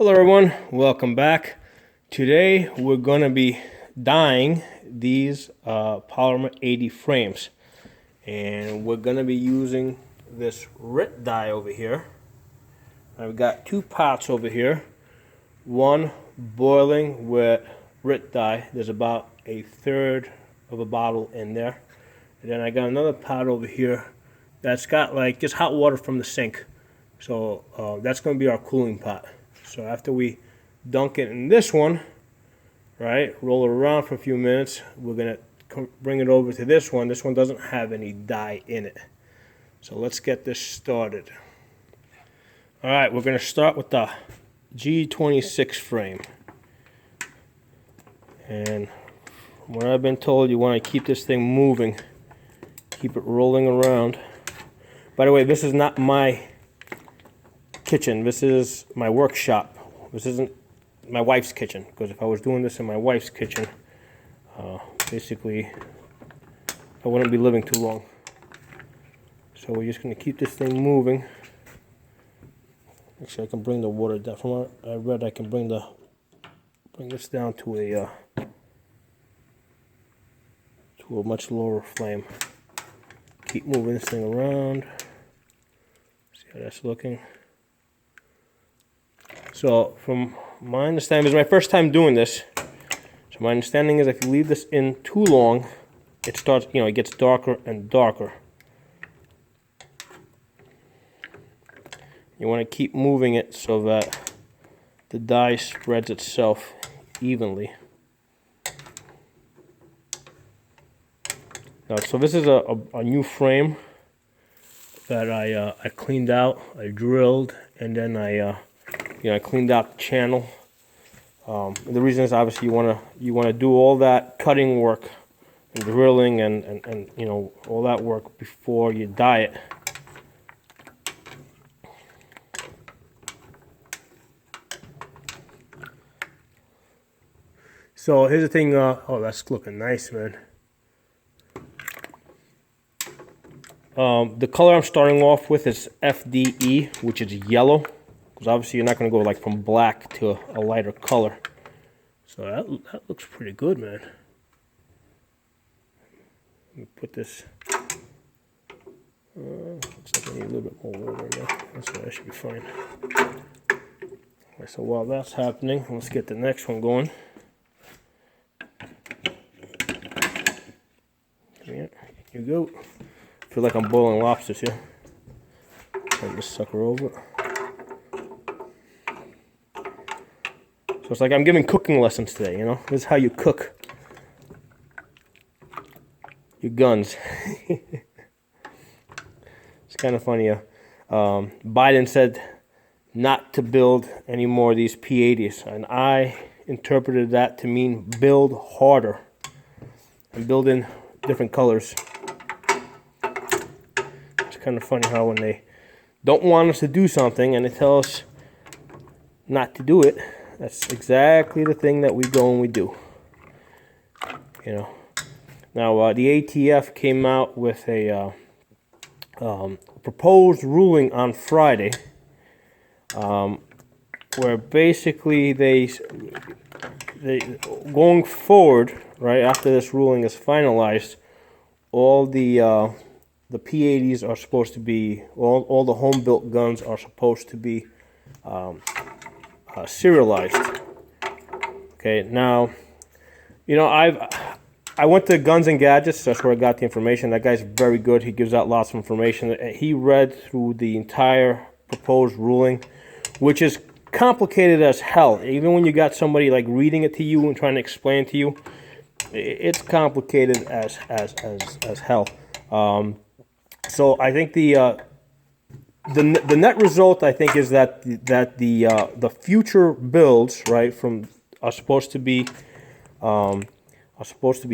Hello everyone, welcome back. Today we're going to be dyeing these polymer 80 frames, and we're going to be using this Rit Dye over here. I've got two pots over here, one boiling with Rit Dye. There's about a third of a bottle in there, and then I got another pot over here that's got like just hot water from the sink. So that's going to be our cooling pot. So after we dunk it in this one, right, roll it around for a few minutes, we're going to bring it over to this one. This one doesn't have any dye in it. So let's get this started. All right, we're going to start with the G26 frame. And from what I've been told, you want to keep this thing moving. Keep it rolling around. By the way, this is not my kitchen. This is my workshop. This isn't my wife's kitchen, because if I was doing this in my wife's kitchen, basically I wouldn't be living too long. So we're just going to keep this thing moving. Actually, I can bring the water down. From what I read, I can bring this down to a much lower flame. Keep moving this thing around. See how that's looking. So from my understanding, this is my first time doing this. So my understanding is if you leave this in too long, it starts, it gets darker and darker. You want to keep moving it so that the dye spreads itself evenly. Now, so this is a new frame that I cleaned out, I drilled, and then I cleaned out the channel. The reason is obviously you want to do all that cutting work and drilling and all that work before you dye it. So here's the thing. Oh, that's looking nice, man. The color I'm starting off with is FDE, which is yellow. Because obviously you're not going to go like from black to a lighter color. So that looks pretty good, man. Let me put this. Looks like I need a little bit more water in there. That's right, that should be fine. Okay, so while that's happening, let's get the next one going. Here you go. I feel like I'm boiling lobsters here. Turn this sucker over. So it's like I'm giving cooking lessons today, This is how you cook your guns. It's kind of funny. Biden said not to build any more of these P-80s, and I interpreted that to mean build harder and build in different colors. It's kind of funny how when they don't want us to do something and they tell us not to do it, that's exactly the thing that we go and we do. Now the ATF came out with a proposed ruling on Friday, where basically they going forward, right after this ruling is finalized, all the P-80s are supposed to be, all the home-built guns are supposed to be serialized. Okay, now, I went to Guns and Gadgets. That's where I got the information. That guy's very good. He gives out lots of information. He read through the entire proposed ruling, which is complicated as hell. Even when you got somebody like reading it to you and trying to explain it to you, it's complicated as hell. So I think the net result, I think, is that the future builds, right, are supposed to be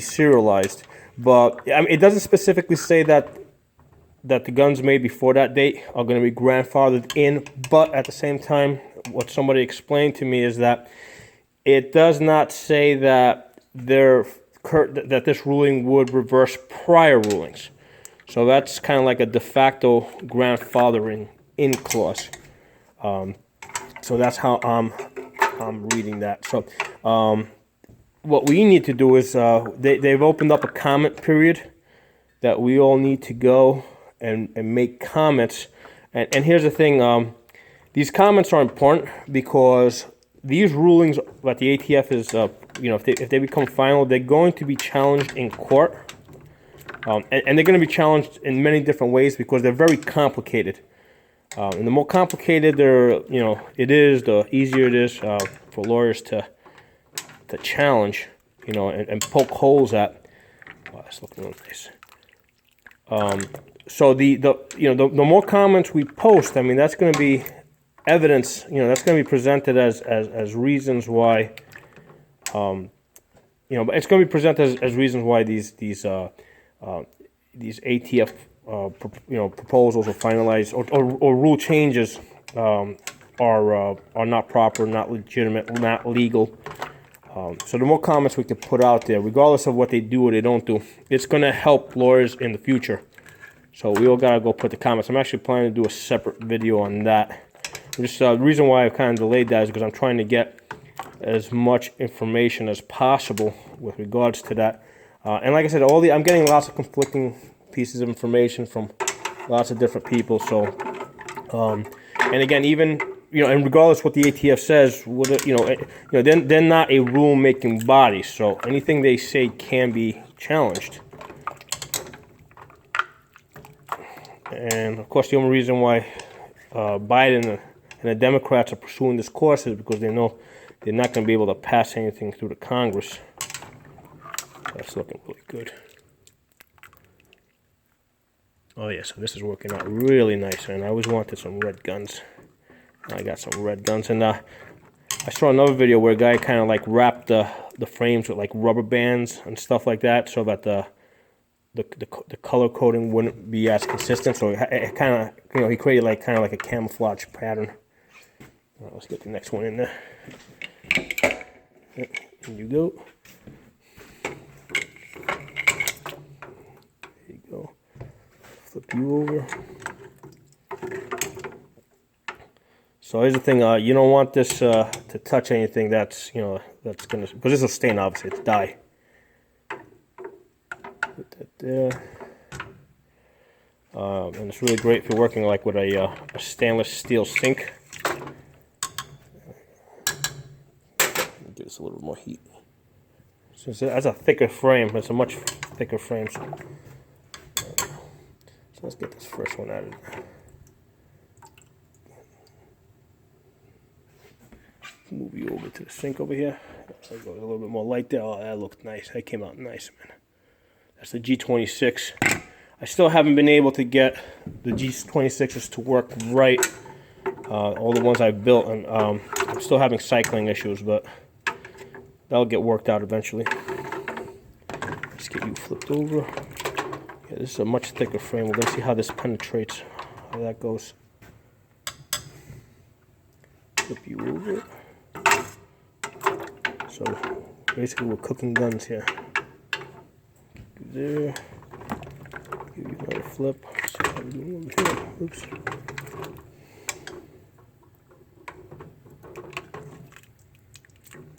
serialized, but I mean, it doesn't specifically say that the guns made before that date are going to be grandfathered in. But at the same time, what somebody explained to me is that it does not say that this ruling would reverse prior rulings. So that's kind of like a de facto grandfathering in clause. So that's how I'm I'm reading that. So what we need to do is they've opened up a comment period that we all need to go and make comments. And here's the thing, these comments are important because these rulings that the ATF is, if they become final, they're going to be challenged in court. And they're going to be challenged in many different ways because they're very complicated. And the more complicated it is, the easier it is for lawyers to challenge, and poke holes at. Wow, that's looking real nice. So the more comments we post, I mean, that's going to be evidence. That's going to be presented as reasons why. It's going to be presented as reasons why these ATF proposals or finalized or rule changes are not proper, not legitimate, not legal. So the more comments we can put out there, regardless of what they do or they don't do, it's going to help lawyers in the future. So we all got to go put the comments. I'm actually planning to do a separate video on that. Just the reason why I've kind of delayed that is because I'm trying to get as much information as possible with regards to that. And like I said, I'm getting lots of conflicting pieces of information from lots of different people. So, and again, even and regardless what the ATF says, they're not a rule-making body. So anything they say can be challenged. And of course, the only reason why Biden and the Democrats are pursuing this course is because they know they're not going to be able to pass anything through the Congress. That's looking really good. Oh yeah, so this is working out really nice, and I always wanted some red guns. I got some red guns, and I saw another video where a guy kind of like wrapped the frames with like rubber bands and stuff like that, so that the color coding wouldn't be as consistent. So it kind of he created kind of like a camouflage pattern. All right, let's get the next one in there. There you go. There you go. Flip you over. So here's the thing, you don't want this to touch anything that's because this will stain, obviously. It's dye. Put that there. And it's really great if you're working like with a stainless steel sink. Give this a little more heat. So that's a thicker frame. It's a much thicker frame. So let's get this first one added. Move you over to the sink over here. So go a little bit more light there. Oh, that looked nice. That came out nice, man. That's the G26. I still haven't been able to get the G26s to work right. All the ones I've built, and I'm still having cycling issues, but that'll get worked out eventually. Let's get you flipped over. Yeah, this is a much thicker frame. We're going to see how this penetrates, how that goes. Flip you over. So basically we're cooking guns here. There. Give you another flip. See how we're doing over here. Oops.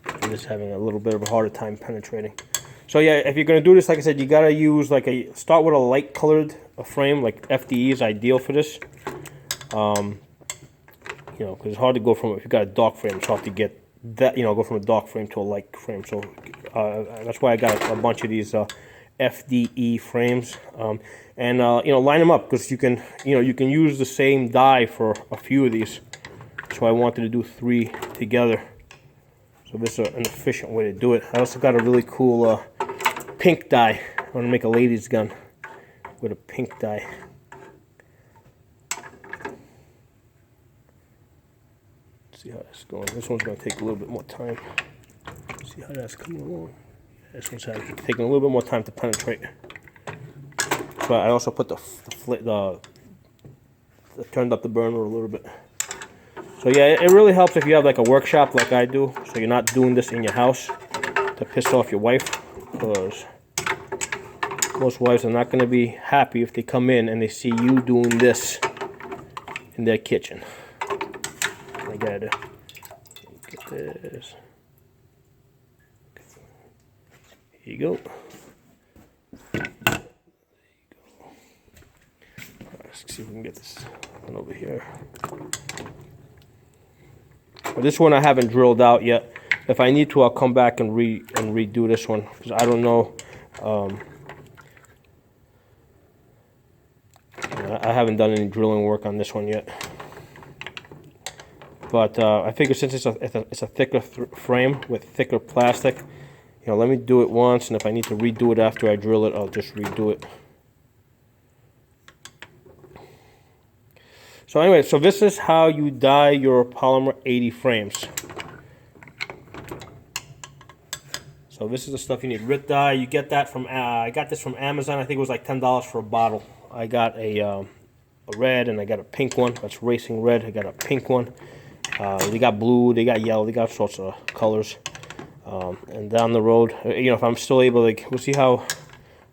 I'm just having a little bit of a harder time penetrating. So yeah, if you're gonna do this, like I said, you gotta use start with a light colored frame. Like FDE is ideal for this. Because it's hard to go from, if you got a dark frame, it's hard to get that, go from a dark frame to a light frame. So that's why I got a bunch of these FDE frames, and line them up, because you can use the same die for a few of these. So I wanted to do 3 together. So this is an efficient way to do it. I also got a really cool pink die. I want to make a ladies gun with a pink die. See how that's going. This one's going to take a little bit more time. See how that's coming along. This one's taking a little bit more time to penetrate. But I also put turned up the burner a little bit. So yeah, it really helps if you have like a workshop like I do, so you're not doing this in your house to piss off your wife, because most wives are not going to be happy if they come in and they see you doing this in their kitchen. I gotta get this. Here you go. Let's see if we can get this one over here. Well, this one I haven't drilled out yet. If I need to, I'll come back and redo this one, because I don't know. I haven't done any drilling work on this one yet. But I figure since it's a thicker frame with thicker plastic, you know, let me do it once, and if I need to redo it after I drill it, I'll just redo it. So anyway, so this is how you dye your polymer 80 frames. So this is the stuff you need. Rit Dye, you get that from, I got this from Amazon. I think it was like $10 for a bottle. I got a red and I got a pink one. That's racing red. I got a pink one. They got blue, they got yellow, they got all sorts of colors. And down the road, you know, if I'm still able, like, we'll see how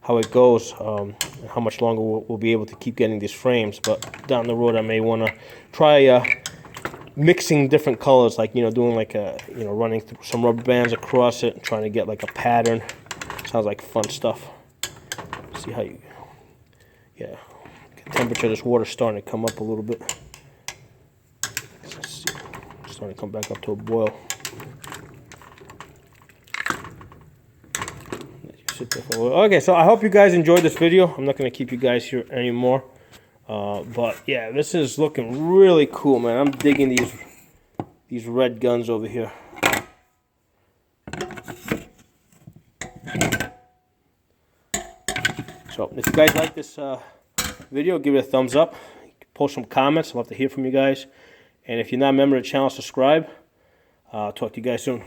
it goes, and how much longer we'll be able to keep getting these frames. But down the road, I may want to try mixing different colors, like, you know, doing like a, you know, running through some rubber bands across it and trying to get like a pattern. Sounds like fun stuff. See how you, yeah, temperature, this water's starting to come up a little bit. Let's see, it's starting to come back up to a boil. Okay, so I hope you guys enjoyed this video. I'm not going to keep you guys here anymore. But yeah, this is looking really cool, man. I'm digging these red guns over here. So if you guys like this video, give it a thumbs up. Post some comments. I'd love to hear from you guys. And if you're not a member of the channel, subscribe. Talk to you guys soon.